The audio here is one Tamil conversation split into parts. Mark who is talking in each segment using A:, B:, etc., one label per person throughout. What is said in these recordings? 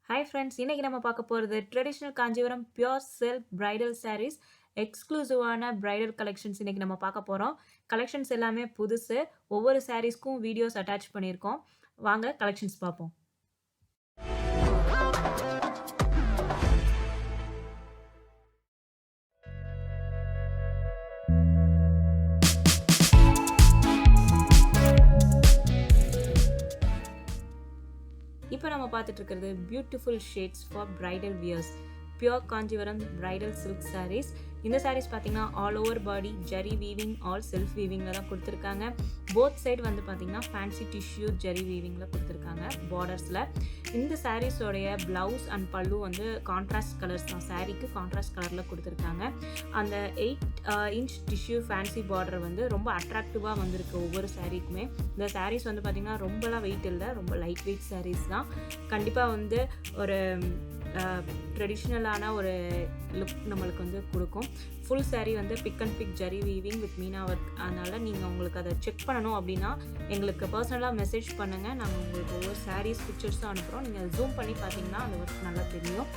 A: ஹாய் ஃப்ரெண்ட்ஸ், இன்னைக்கு நம்ம பார்க்க போகிறது traditional Kanchipuram pure silk bridal sarees எக்ஸ்க்ளூசிவான பிரைடல் கலெக்ஷன்ஸ் இன்னைக்கு நம்ம பார்க்க போகிறோம். கலெக்ஷன்ஸ் எல்லாமே புதுசு. ஒவ்வொரு சாரீஸ்க்கும் வீடியோஸ் அட்டாச் பண்ணியிருக்கோம். வாங்க கலெக்ஷன்ஸ் பார்ப்போம். இப்போ நம்ம பார்த்துட்டு இருக்கிறது beautiful shades for bridal wears pure Kanchipuram bridal silk sarees. இந்த sarees பார்த்தீங்கன்னா all over body zari weaving all self வீவிங்கில் தான் கொடுத்துருக்காங்க. போத் சைடு வந்து பார்த்தீங்கன்னா ஃபேன்சி டிஷ்யூ ஜரி வீவிங்கில் கொடுத்துருக்காங்க பார்டர்ஸில். இந்த சாரீஸோடைய ப்ளவுஸ் அண்ட் பல்லு வந்து கான்ட்ராஸ்ட் கலர்ஸ் தான். சாரீக்கு கான்ட்ராஸ்ட் கலரில் கொடுத்துருக்காங்க. அந்த 8 இன்ச் டிஷ்யூ ஃபேன்சி பார்டர் வந்து ரொம்ப அட்ராக்டிவாக வந்திருக்கு ஒவ்வொரு சாரீக்குமே. இந்த சாரீஸ் வந்து பார்த்திங்கன்னா ரொம்பலாம் வெயிட் இல்லை, ரொம்ப லைட் வெயிட் சாரீஸ் தான். கண்டிப்பாக வந்து ஒரு ட்ரெடிஷ்னலான ஒரு லுக் நம்மளுக்கு வந்து கொடுக்கும். ஃபுல் சாரீ வந்து big and big zari weaving with meena work. அதனால் நீங்கள் உங்களுக்கு அதை செக் பண்ணணும் அப்படின்னா எங்களுக்கு பர்சனலாக மெசேஜ் பண்ணுங்கள். நாங்கள் உங்களுக்கு ஒவ்வொரு சாரீஸ் பிக்சர்ஸும் அனுப்புகிறோம். நீங்கள் ஜூம் பண்ணி பார்த்தீங்கன்னா அந்த ஒர்க் நல்லா தெரியும்.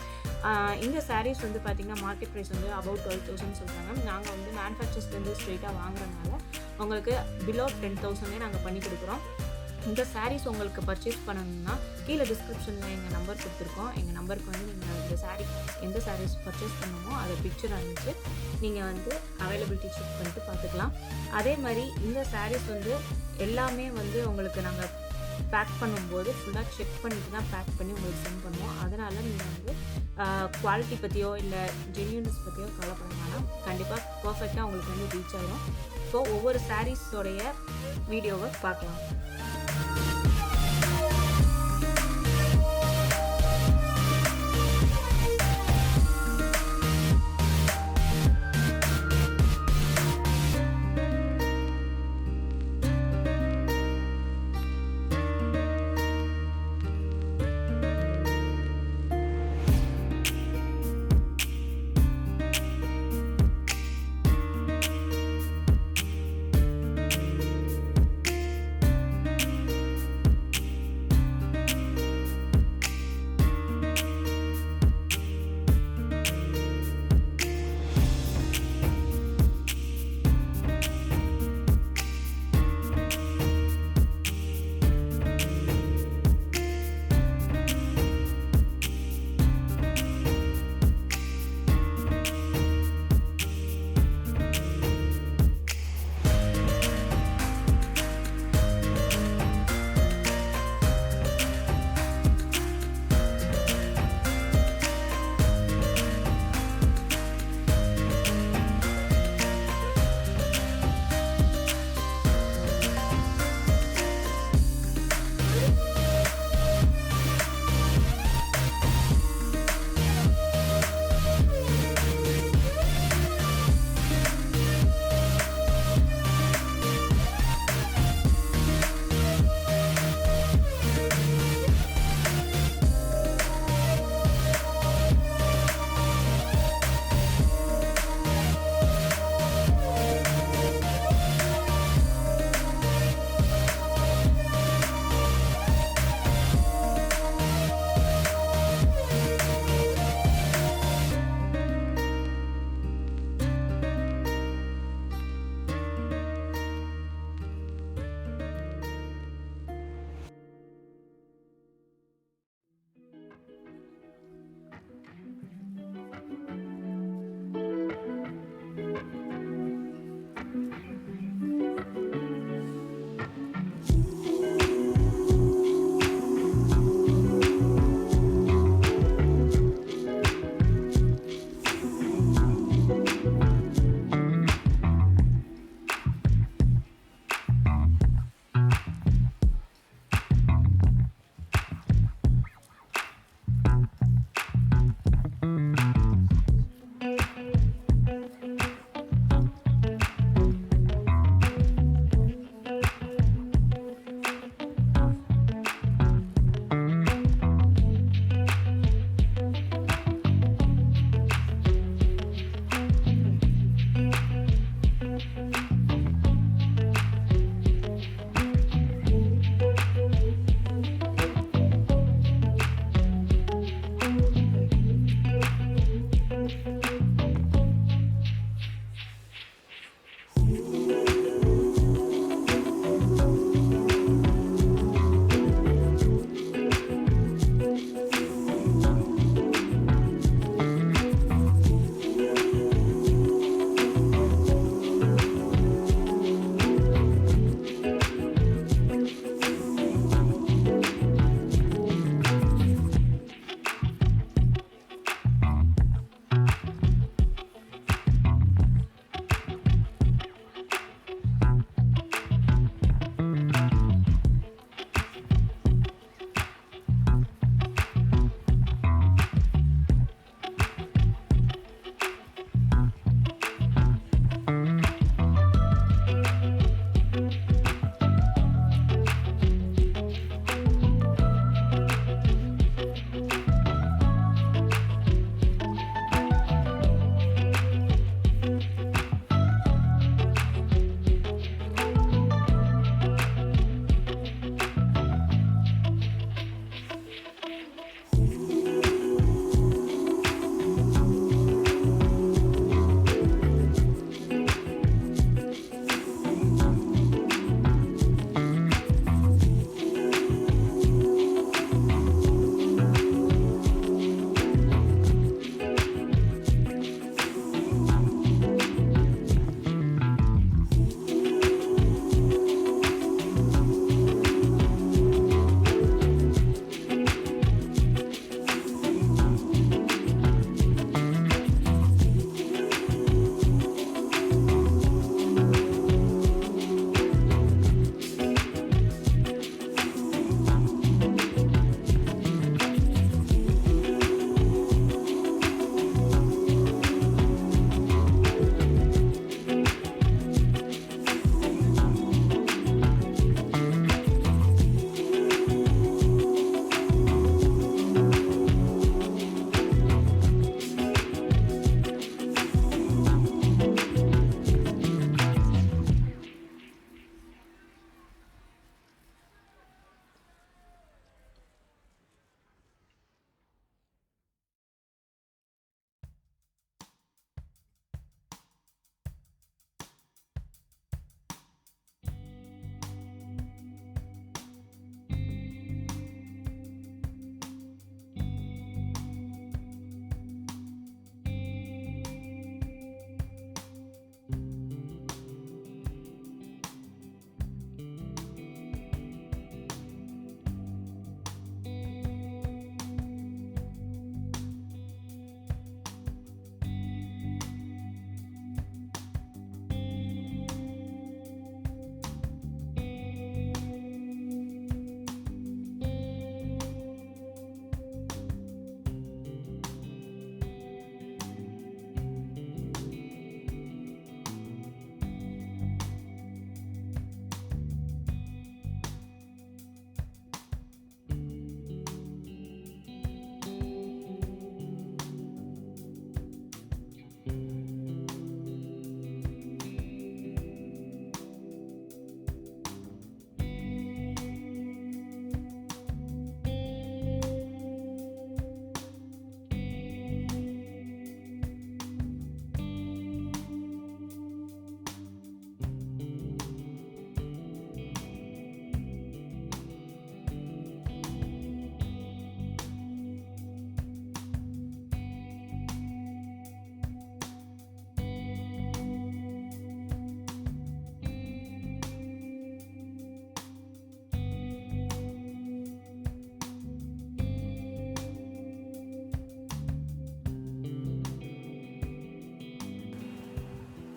A: இந்த சாரீஸ் வந்து பார்த்திங்கன்னா மார்க்கெட் ப்ரைஸ் வந்து அபவுட் 12,000 சொல்கிறாங்க. நாங்கள் வந்து மேனுஃபேக்சர்ஸ்லேருந்து ஸ்ட்ரெயிட்டாக வாங்குறதுனால உங்களுக்கு பிலோ 10,000 நாங்கள் பண்ணி கொடுக்குறோம். இந்த சாரீஸ் உங்களுக்கு பர்ச்சேஸ் பண்ணணும்னா கீழே டிஸ்கிரிப்ஷனில் எங்கள் நம்பர் கொடுத்துருக்கோம். எங்கள் நம்பருக்கு வந்து நீங்கள் இந்த சாரீ எந்த சாரீஸ் பர்ச்சேஸ் பண்ணணுமோ அதை பிக்சர் அனுப்பிச்சு நீங்கள் வந்து அவைலபிலிட்டி செக் பண்ணிட்டு பார்த்துக்கலாம். அதே மாதிரி இந்த சாரீஸ் வந்து எல்லாமே வந்து உங்களுக்கு நாங்கள் பேக் பண்ணும்போது ஃபுல்லாக செக் பண்ணிட்டு தான் பேக் பண்ணி உங்களுக்கு சென்ட் பண்ணுவோம். அதனால் நீங்கள் வந்து குவாலிட்டி பற்றியோ இல்லை ஜென்யூனஸ் பற்றியோ கவலைப்பட வேணாம். கண்டிப்பாக பர்ஃபெக்டாக உங்களுக்கு வந்து ரீச் ஆகிடும். ஸோ ஒவ்வொரு சாரீஸோடைய வீடியோவை பார்க்கலாம்.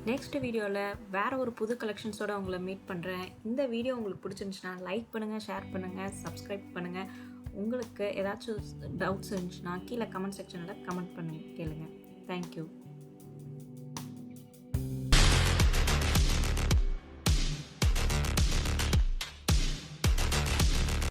A: நெக்ஸ்ட் வீடியோவில் வேறு ஒரு புது கலெக்ஷன்ஸோடு உங்களை மீட் பண்ணுறேன். இந்த வீடியோ உங்களுக்கு பிடிச்சிருந்துச்சுன்னா லைக் பண்ணுங்கள், ஷேர் பண்ணுங்கள், சப்ஸ்கிரைப் பண்ணுங்கள். உங்களுக்கு ஏதாச்சும் டவுட்ஸ் இருந்துச்சுன்னா கீழே கமெண்ட் செக்ஷனில் கமெண்ட் பண்ணி கேளுங்க. தேங்க்யூ.